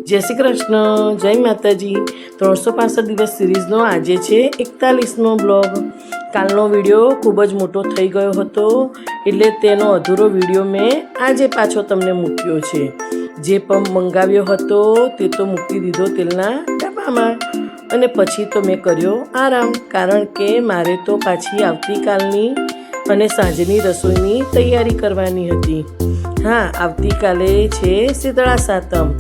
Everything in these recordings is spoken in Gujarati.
जय श्री कृष्ण, जय माताजी। 365 दिवस सीरीजनो आजे छे 41मो ब्लॉग। कालनो विडियो खूब ज मोटो थई गयो हतो એટલે તેનો અધૂરો વિડિયો મેં આજે પાછો તમને મૂક્યો છે। જે પંપ મંગાવ્યો હતો તે તો મૂકી દીધો તેલના ડબ્બામાં અને પછી તો મેં કર્યો આરામ, કારણ કે મારે તો પાછી આવતીકાલની અને સાંજની રસોઈની તૈયારી કરવાની હતી। हाँ, આવતીકાલે છે શીતળા સાતમ।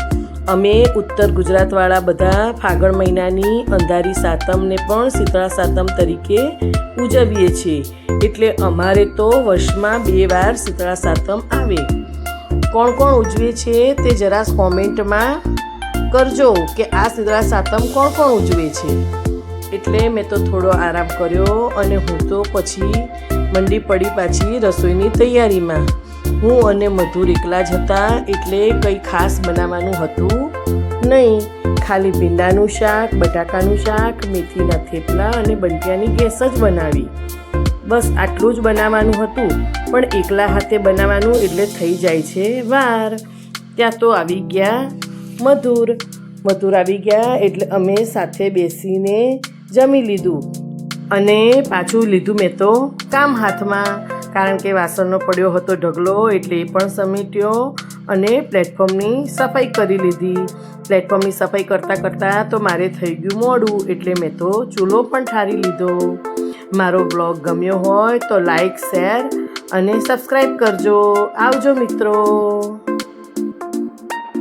અમે ઉત્તર ગુજરાતવાળા બધા ફાગણ મહિનાની અંધારી સાતમને પણ શીતળા સાતમ તરીકે ઉજવીએ છીએ। એટલે અમારે તો વર્ષમાં 2 વાર શીતળા સાતમ આવે। કોણ કોણ ઉજવે છે તે જરા કોમેન્ટમાં કરજો કે આ શીતળા સાતમ કોણ કોણ ઉજવે છે। એટલે મેં તો થોડો આરામ કર્યો અને હું તો પછી મંડી પડી પાછી રસોઈની તૈયારીમાં। હું અને મધુર એકલા જ હતા એટલે કંઈ ખાસ બનાવવાનું હતું નહીં। ખાલી ભીંડાનું શાક, બટાકાનું શાક, મેથીના થેપલા અને બંટિયાની ગેસ જ બનાવી। બસ આટલું જ બનાવવાનું હતું, પણ એકલા હાથે બનાવવાનું એટલે થઈ જાય છે વાર। ત્યાં તો આવી ગયા મધુર આવી ગયા એટલે અમે સાથે બેસીને જમી લીધું અને પાછું લીધું મેં તો કામ હાથમાં, કારણ કે વાસણનો પડ્યો હતો ઢગલો એટલે એ પણ સમેટ્યો અને પ્લેટફોર્મની સફાઈ કરી લીધી। પ્લેટફોર્મની સફાઈ કરતાં કરતાં તો મારે થઈ ગયું મોડું એટલે મેં તો ચૂલો પણ ઠારી લીધો। મારો બ્લોગ ગમ્યો હોય તો લાઈક, શેર અને સબસ્ક્રાઈબ કરજો। આવજો મિત્રો।